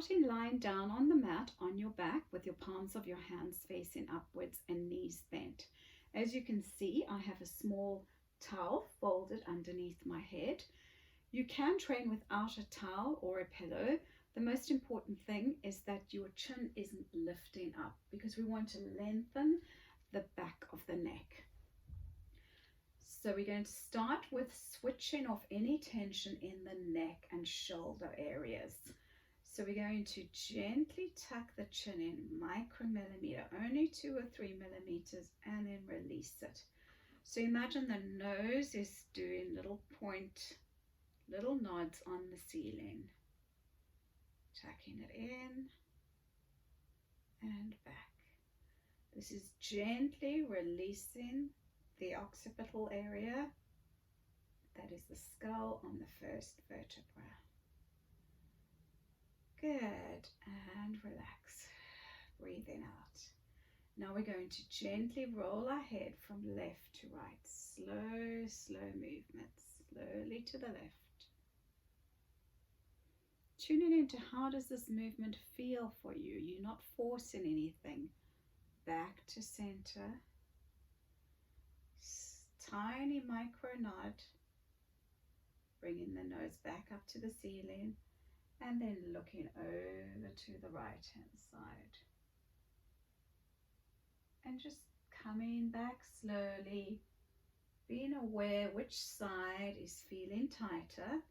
starting lying down on the mat on your back with your palms of your hands facing upwards and knees bent. As you can see, I have a small towel folded underneath my head. You can train without a towel or a pillow. The most important thing is that your chin isn't lifting up because we want to lengthen the back of the neck. So we're going to start with switching off any tension in the neck and shoulder areas. So we're going to gently tuck the chin in micromillimeter, only 2 or 3 millimeters, and then release it. So imagine the nose is doing little nods on the ceiling. Tucking it in and back. This is gently releasing the occipital area. That is the skull on the first vertebra. Good, and relax. Breathing out. Now we're going to gently roll our head from left to right. Slow movements. Slowly to the left. Tuning into how does this movement feel for you. You're not forcing anything. Back to center. Tiny micro nod. Bringing the nose back up to the ceiling. And then looking over to the right hand side. And just coming back slowly. Being aware which side is feeling tighter.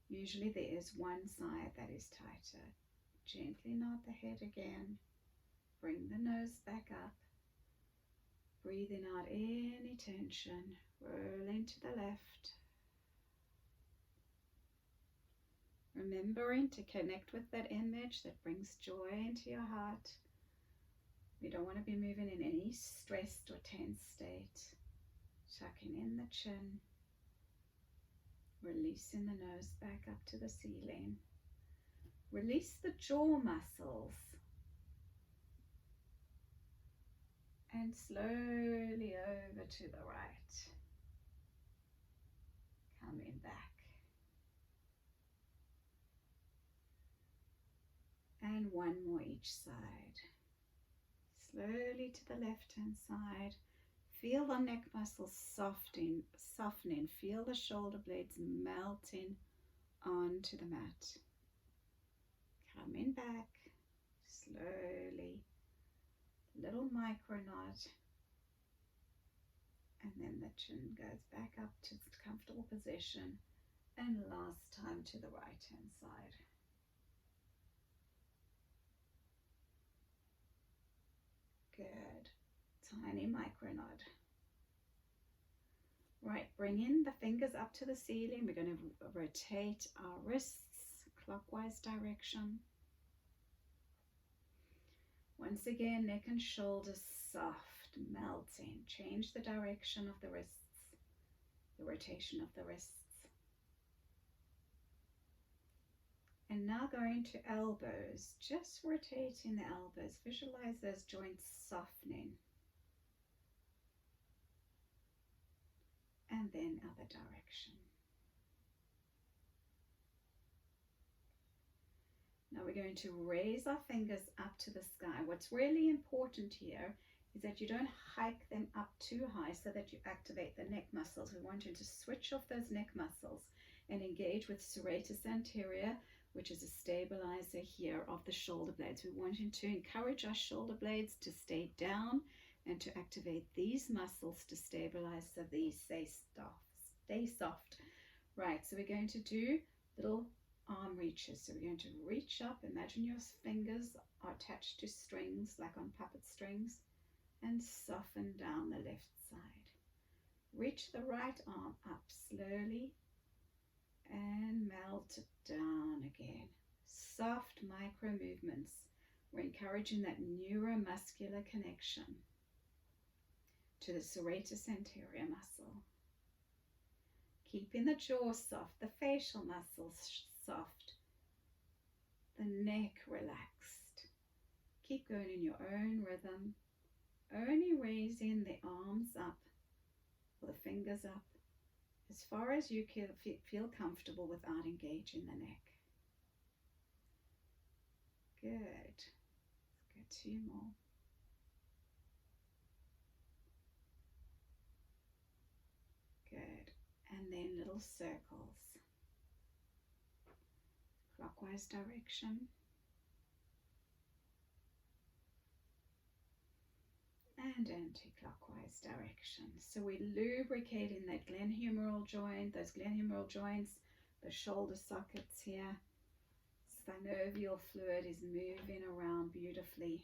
Usually there is one side that is tighter. Gently nod the head again. Bring the nose back up. Breathing out any tension. Rolling to the left. Remembering to connect with that image that brings joy into your heart. We don't want to be moving in any stressed or tense state. Tucking in the chin. Releasing the nose back up to the ceiling. Release the jaw muscles. And slowly over to the right. Coming back. And one more each side. Slowly to the left hand side. Feel the neck muscles softening. Feel the shoulder blades melting onto the mat. Coming back slowly. Little micro nod. And then the chin goes back up to its comfortable position. And last time to the right hand side. Good. Tiny micro nod. Right, bring in the fingers up to the ceiling. We're going to rotate our wrists clockwise direction. Once again, neck and shoulders soft, melting. Change the direction of the wrists, the rotation of the wrists. And now going to elbows, just rotating the elbows. Visualize those joints softening. And then other direction. Now we're going to raise our fingers up to the sky. What's really important here is that you don't hike them up too high so that you activate the neck muscles. We want you to switch off those neck muscles and engage with serratus anterior, which is a stabilizer here of the shoulder blades. We want you to encourage our shoulder blades to stay down and to activate these muscles to stabilize so these stay soft. Right, so we're going to do little arm reaches. So we're going to reach up. Imagine your fingers are attached to strings, like on puppet strings, and soften down the left side. Reach the right arm up slowly and melt it down again. Soft micro movements. We're encouraging that neuromuscular connection to the serratus anterior muscle. Keeping the jaw soft, the facial muscles soft, the neck relaxed. Keep going in your own rhythm, only raising the arms up or the fingers up as far as you can feel comfortable without engaging the neck. Good. Let's go 2 more. Good. And then little circles. Clockwise direction. And anti-clockwise direction. So we're lubricating that glenohumeral joint, those glenohumeral joints, the shoulder sockets here. Synovial fluid is moving around beautifully.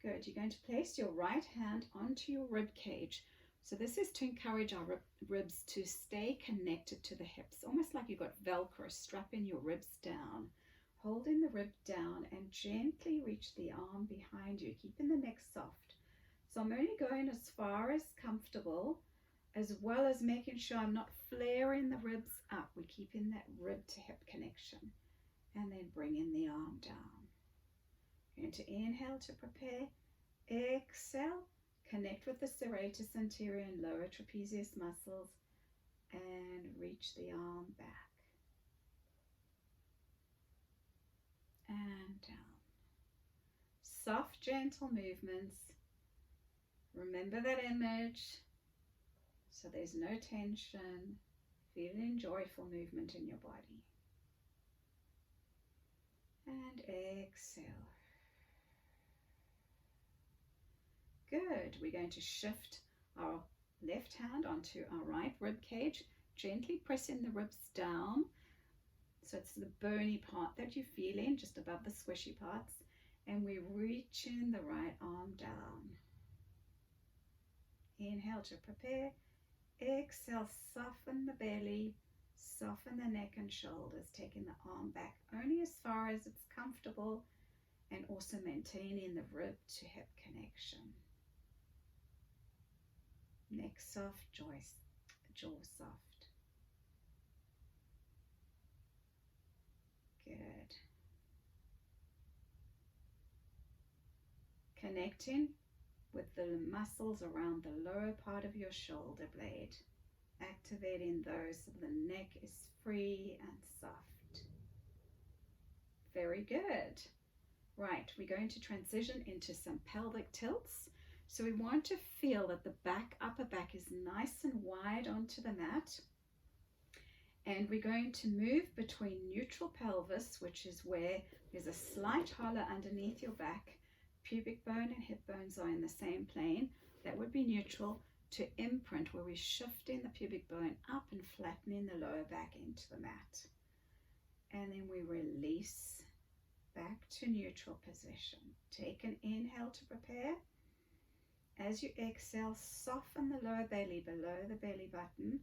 Good. You're going to place your right hand onto your rib cage. So this is to encourage our ribs to stay connected to the hips, almost like you've got Velcro strapping your ribs down. Holding the rib down and gently reach the arm behind you, keeping the neck soft. So I'm only going as far as comfortable, as well as making sure I'm not flaring the ribs up. We're keeping that rib to hip connection. And then bringing the arm down. You're going to inhale to prepare. Exhale. Connect with the serratus anterior and lower trapezius muscles. And reach the arm back. And down. Soft, gentle movements. Remember that image. So there's no tension. Feeling joyful movement in your body. And exhale. Good. We're going to shift our left hand onto our right rib cage, gently pressing the ribs down. So it's the bony part that you're feeling, just above the squishy parts. And we're reaching the right arm down. Inhale to prepare. Exhale, soften the belly, soften the neck and shoulders, taking the arm back only as far as it's comfortable, and also maintaining the rib to hip connection. Neck soft, jaw soft. Good. Connecting with the muscles around the lower part of your shoulder blade. Activating those so the neck is free and soft. Very good. Right, we're going to transition into some pelvic tilts. So we want to feel that the upper back is nice and wide onto the mat. And we're going to move between neutral pelvis, which is where there's a slight hollow underneath your back. Pubic bone and hip bones are in the same plane. That would be neutral, to imprint, where we're shifting the pubic bone up and flattening the lower back into the mat. And then we release back to neutral position. Take an inhale to prepare. As you exhale, soften the lower belly below the belly button,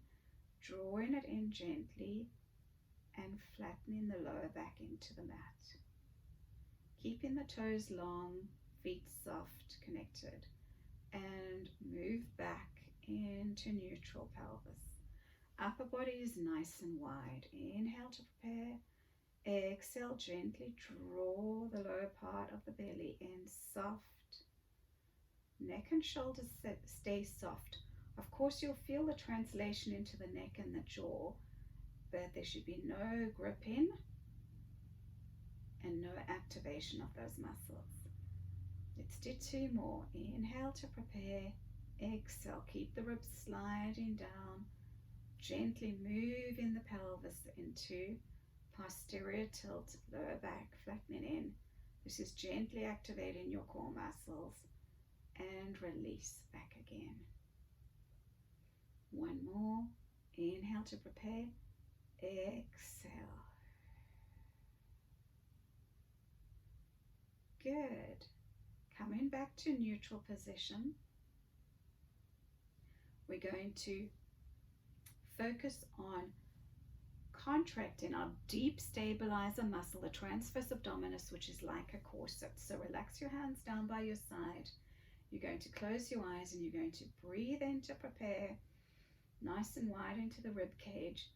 drawing it in gently and flattening the lower back into the mat. Keeping the toes long, feet soft, connected, and move back into neutral pelvis. Upper body is nice and wide. Inhale to prepare. Exhale, gently draw the lower part of the belly in, soft. Neck and shoulders stay soft. Of course, you'll feel the translation into the neck and the jaw, but there should be no gripping and no activation of those muscles. Let's do 2 more. Inhale to prepare. Exhale, keep the ribs sliding down. Gently move in the pelvis into posterior tilt, lower back, flattening in. This is gently activating your core muscles. And release back again. 1 more. Inhale to prepare. Exhale. Good. Coming back to neutral position. We're going to focus on contracting our deep stabilizer muscle, the transverse abdominis, which is like a corset. So relax your hands down by your side. You're going to close your eyes and you're going to breathe in to prepare, nice and wide into the rib cage.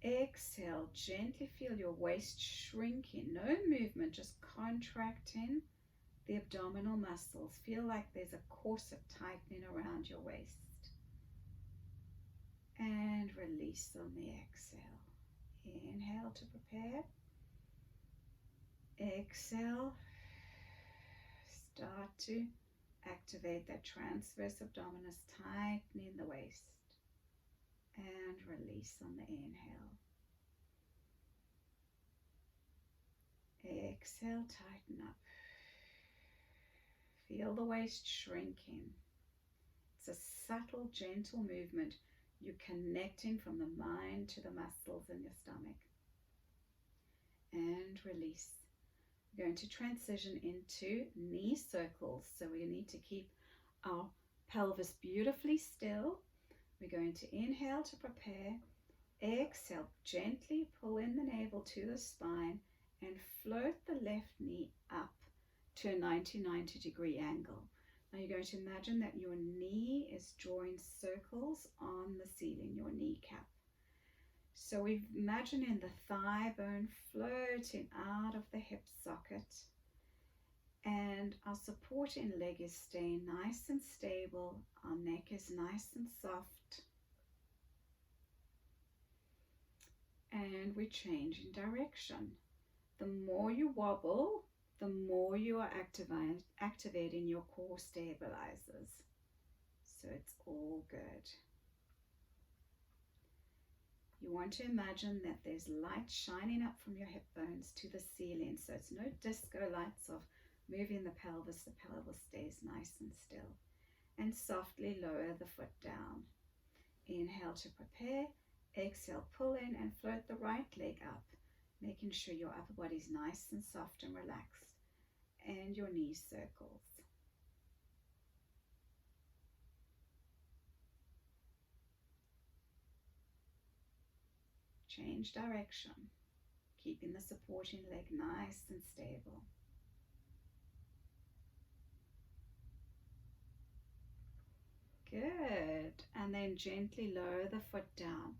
Exhale, gently feel your waist shrinking. No movement, just contracting the abdominal muscles. Feel like there's a corset tightening around your waist. And release on the exhale. Inhale to prepare. Exhale. Start to activate that transverse abdominis, tightening the waist. And release on the inhale. Exhale, tighten up. Feel the waist shrinking. It's a subtle, gentle movement. You're connecting from the mind to the muscles in your stomach. And release. We're going to transition into knee circles. So we need to keep our pelvis beautifully still. We're going to inhale to prepare. Exhale, gently pull in the navel to the spine and float the left knee up to a 90-degree angle. Now you're going to imagine that your knee is drawing circles on the ceiling, your kneecap. So we're imagining the thigh bone floating out of the hip socket, and our supporting leg is staying nice and stable. Our neck is nice and soft. And we're changing direction. The more you wobble, the more you are activating your core stabilizers. So it's all good. You want to imagine that there's light shining up from your hip bones to the ceiling. So it's no disco lights of moving the pelvis stays nice and still. And softly lower the foot down. Inhale to prepare. Exhale, pull in and float the right leg up, making sure your upper body is nice and soft and relaxed, and your knee circles. Change direction, keeping the supporting leg nice and stable. Good. And then gently lower the foot down.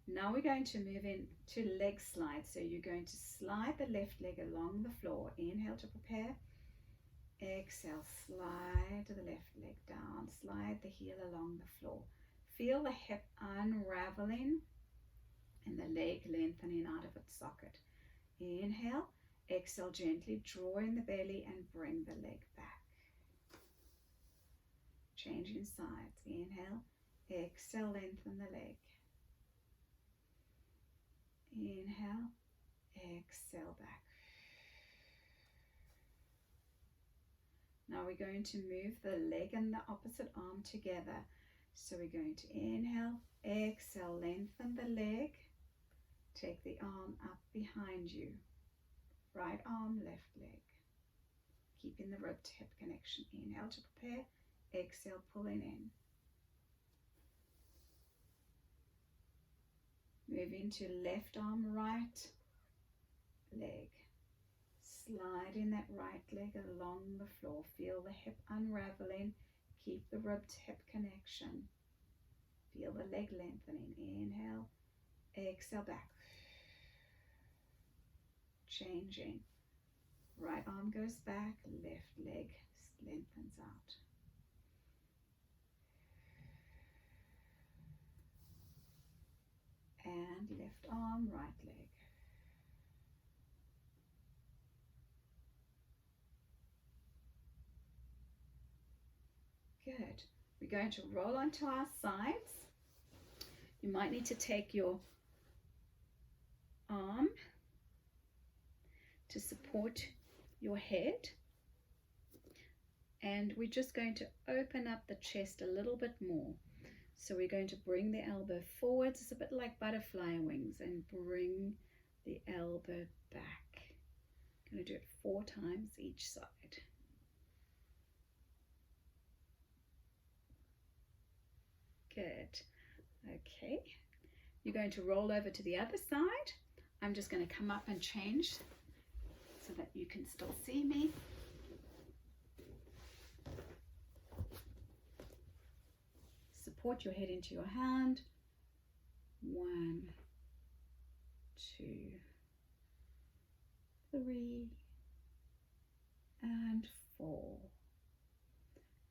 Now we're going to move into leg slide. So you're going to slide the left leg along the floor. Inhale to prepare. Exhale, slide the left leg down. Slide the heel along the floor. Feel the hip unraveling and the leg lengthening out of its socket. Inhale. Exhale, gently draw in the belly and bring the leg back. Changing sides. Inhale. Exhale, lengthen the leg. Inhale, exhale back. Now we're going to move the leg and the opposite arm together. So we're going to inhale, exhale, lengthen the leg. Take the arm up behind you. Right arm, left leg. Keeping the rib to hip connection. Inhale to prepare, exhale, pulling in. Moving to left arm, right leg. Sliding that right leg along the floor. Feel the hip unraveling. Keep the rib to hip connection. Feel the leg lengthening. Inhale, exhale back. Changing. Right arm goes back, left leg lengthens out. And left arm, right leg. Good. We're going to roll onto our sides. You might need to take your arm to support your head. And we're just going to open up the chest a little bit more. So we're going to bring the elbow forwards. It's a bit like butterfly wings, and bring the elbow back. I'm going to do it 4 times each side. Good. Okay. You're going to roll over to the other side. I'm just going to come up and change so that you can still see me. Support your head into your hand. 1, 2, 3, and 4.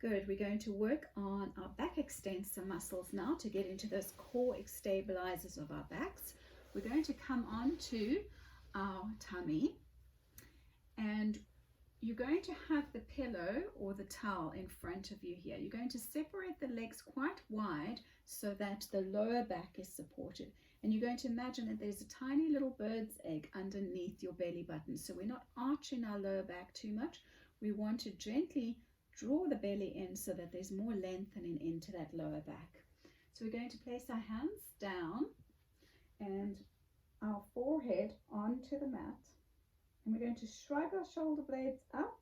Good. We're going to work on our back extensor muscles now to get into those core stabilizers of our backs. We're going to come on to our tummy, and you're going to have the pillow or the towel in front of you here. You're going to separate the legs quite wide so that the lower back is supported. And you're going to imagine that there's a tiny little bird's egg underneath your belly button. So we're not arching our lower back too much. We want to gently draw the belly in so that there's more lengthening into that lower back. So we're going to place our hands down and our forehead onto the mat. And we're going to shrug our shoulder blades up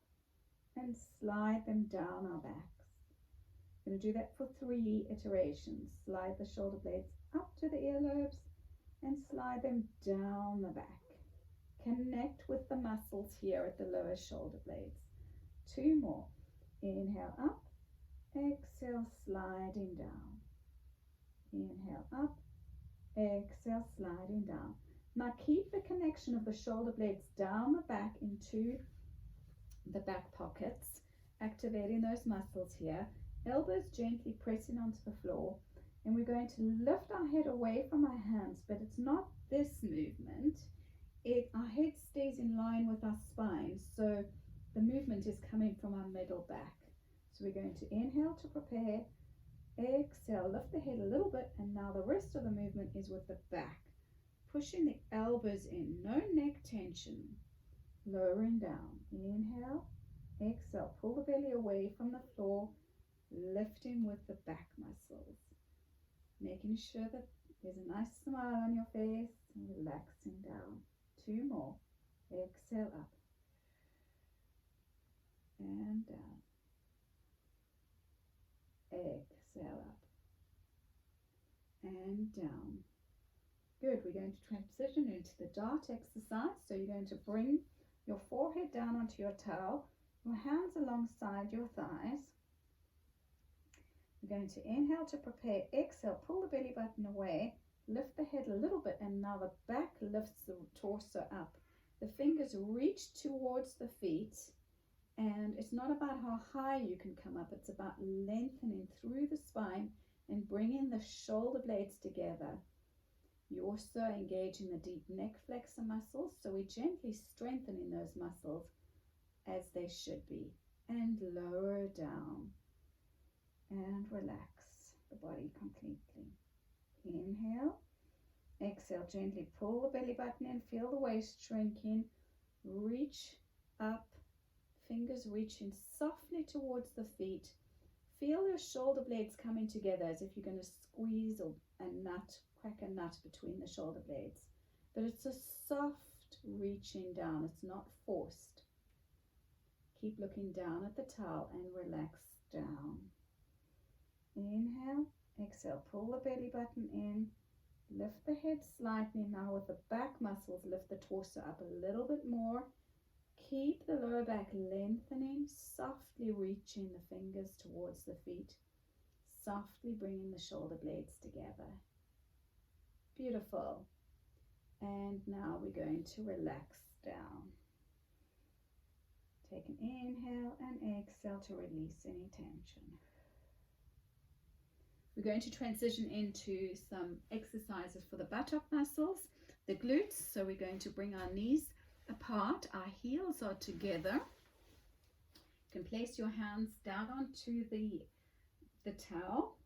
and slide them down our backs. We're going to do that for 3 iterations. Slide the shoulder blades up to the earlobes and slide them down the back. Connect with the muscles here at the lower shoulder blades. 2 more. Inhale up, exhale, sliding down. Inhale up, exhale, sliding down. Now keep the connection of the shoulder blades down the back into the back pockets, activating those muscles here. Elbows gently pressing onto the floor. And we're going to lift our head away from our hands, but it's not this movement. Our head stays in line with our spine, so the movement is coming from our middle back. So we're going to inhale to prepare, exhale, lift the head a little bit, and now the rest of the movement is with the back. Pushing the elbows in, no neck tension, lowering down. Inhale, exhale, pull the belly away from the floor, lifting with the back muscles. Making sure that there's a nice smile on your face and relaxing down. 2 more. Exhale up and down. Exhale up and down. Good. We're going to transition into the dart exercise. So you're going to bring your forehead down onto your towel, your hands alongside your thighs. We're going to inhale to prepare, exhale, pull the belly button away, lift the head a little bit, and now the back lifts the torso up. The fingers reach towards the feet, and it's not about how high you can come up, it's about lengthening through the spine and bringing the shoulder blades together. You're also engaging the deep neck flexor muscles, so we're gently strengthening those muscles as they should be, and lower down. And relax the body completely. Inhale, exhale, gently pull the belly button in, feel the waist shrinking, reach up, fingers reaching softly towards the feet. Feel your shoulder blades coming together as if you're going to squeeze crack a nut between the shoulder blades. But it's a soft reaching down, it's not forced. Keep looking down at the towel and relax down. Inhale, exhale, pull the belly button in, lift the head slightly. Now with the back muscles, lift the torso up a little bit more. Keep the lower back lengthening, softly reaching the fingers towards the feet, softly bringing the shoulder blades together. Beautiful. And now we're going to relax down. Take an inhale and exhale to release any tension. We're going to transition into some exercises for the buttock muscles, the glutes. So we're going to bring our knees apart, our heels are together. You can place your hands down onto the towel.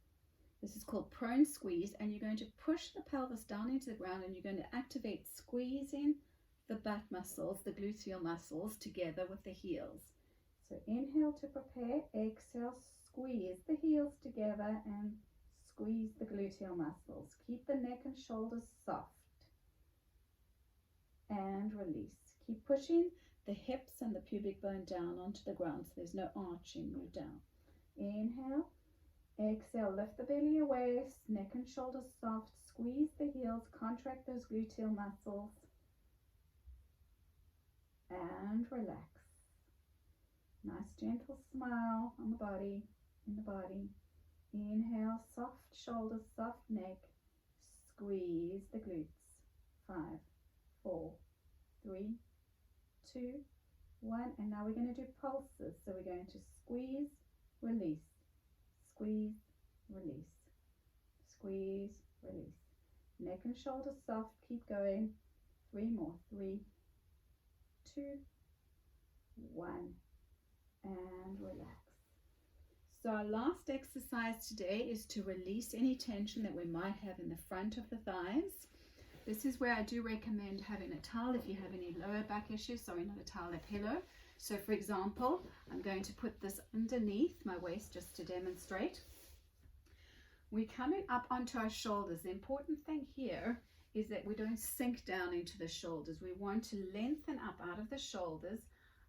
This is called prone squeeze, and you're going to push the pelvis down into the ground, and you're going to activate squeezing the butt muscles, the gluteal muscles, together with the heels. So inhale to prepare, exhale, squeeze the heels together and squeeze the gluteal muscles. Keep the neck and shoulders soft and release. Keep pushing the hips and the pubic bone down onto the ground so there's no arching. Move down. Inhale, exhale, lift the belly away, neck and shoulders soft, squeeze the heels, contract those gluteal muscles and relax. Nice gentle smile on the body, in the body. Inhale, soft shoulders, soft neck, squeeze the glutes. 5, 4, 3, 2, 1, and now we're going to do pulses. So we're going to squeeze, release, squeeze, release, squeeze, release. Neck and shoulders soft, keep going. 3 more, 3, 2, 1, and relax. So our last exercise today is to release any tension that we might have in the front of the thighs. This is where I do recommend having a towel if you have any lower back issues. Sorry, not a towel, a pillow. So for example, I'm going to put this underneath my waist just to demonstrate. We're coming up onto our shoulders. The important thing here is that we don't sink down into the shoulders. We want to lengthen up out of the shoulders,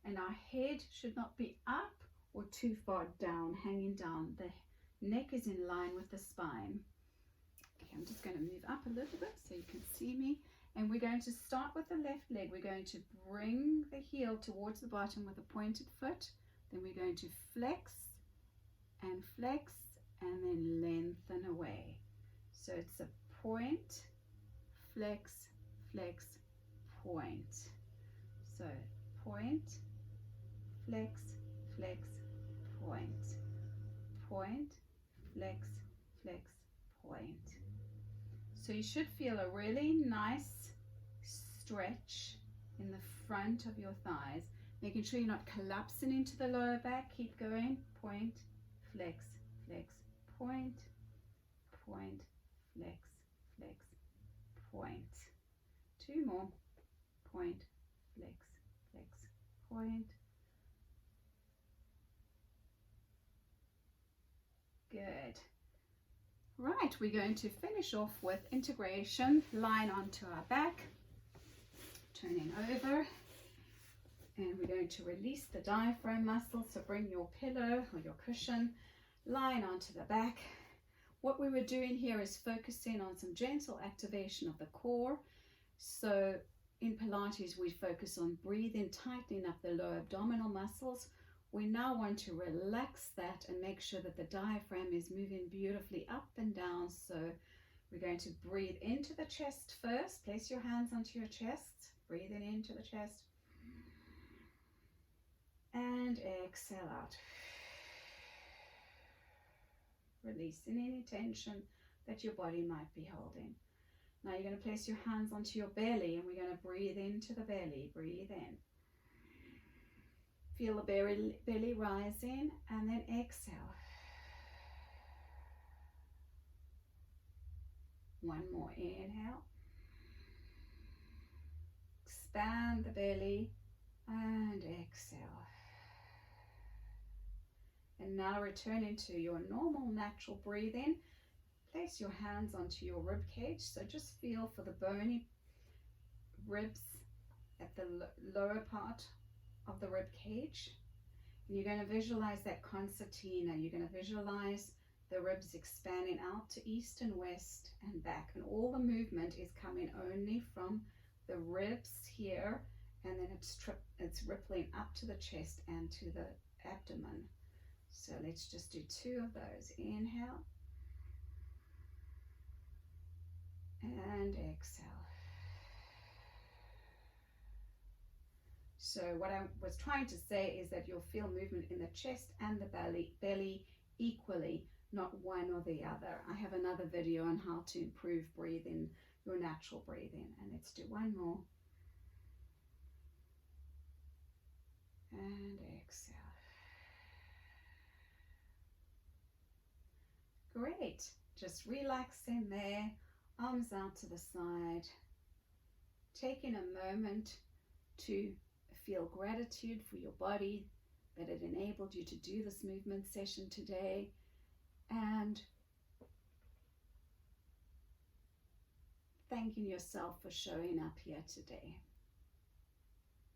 and our head should not be up or too far down, hanging down. The neck is in line with the spine. Okay, I'm just going to move up a little bit so you can see me. And we're going to start with the left leg. We're going to bring the heel towards the bottom with a pointed foot. Then we're going to flex and then lengthen away. So it's a point, flex, flex, point. So point, flex, flex, point, point, flex, flex, point. So you should feel a really nice stretch in the front of your thighs, making sure you're not collapsing into the lower back. Keep going. Point, flex, flex, point, point, flex, flex, point. Two more. Point, flex, flex, point. Good. Right, we're going to finish off with integration, lying onto our back, turning over, and we're going to release the diaphragm muscle. So bring your pillow or your cushion, lying onto the back. What we were doing here is focusing on some gentle activation of the core. So in Pilates, we focus on breathing, tightening up the lower abdominal muscles. We now want to relax that and make sure that the diaphragm is moving beautifully up and down. So we're going to breathe into the chest first. Place your hands onto your chest, breathing into the chest. And exhale out. Releasing any tension that your body might be holding. Now you're going to place your hands onto your belly and we're going to breathe into the belly. Breathe in. Feel the belly rising and then exhale. One more inhale. Expand the belly and exhale. And now return into your normal natural breathing. Place your hands onto your rib cage. So just feel for the bony ribs at the lower part of the rib cage. And you're going to visualize that concertina. You're going to visualize the ribs expanding out to east and west and back. And all the movement is coming only from the ribs here. And then it's rippling up to the chest and to the abdomen. So let's just do two of those. Inhale. And exhale. So what I was trying to say is that you'll feel movement in the chest and the belly equally, not one or the other. I have another video on how to improve breathing, your natural breathing. And let's do one more. And exhale. Great. Just relaxing there, arms out to the side. Taking a moment to feel gratitude for your body, that it enabled you to do this movement session today, and thanking yourself for showing up here today.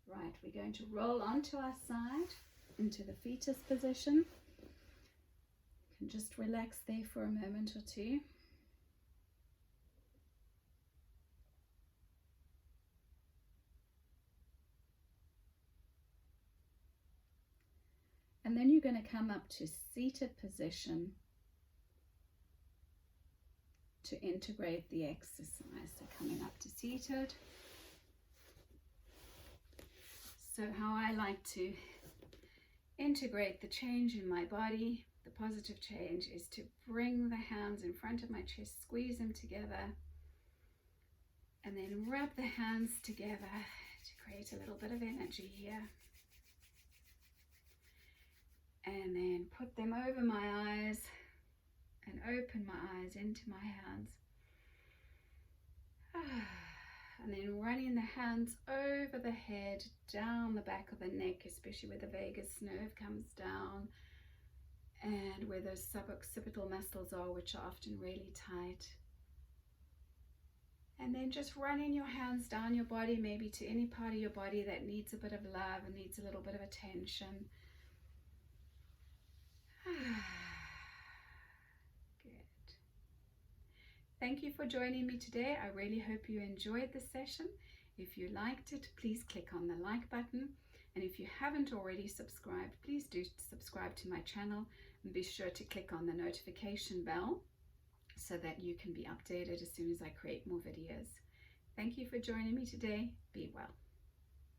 Right, we're going to roll onto our side into the fetus position. You can just relax there for a moment or two. And then you're going to come up to seated position to integrate the exercise. So coming up to seated. So how I like to integrate the change in my body, the positive change, is to bring the hands in front of my chest, squeeze them together, and then rub the hands together to create a little bit of energy here. And then put them over my eyes and open my eyes into my hands. And then running the hands over the head, down the back of the neck, especially where the vagus nerve comes down and where those suboccipital muscles are, which are often really tight. And then just running your hands down your body, maybe to any part of your body that needs a bit of love and needs a little bit of attention. Good. Thank you for joining me today. I really hope you enjoyed this session. If you liked it, please click on the like button. And if you haven't already subscribed, please do subscribe to my channel and be sure to click on the notification bell so that you can be updated as soon as I create more videos. Thank you for joining me today. Be well.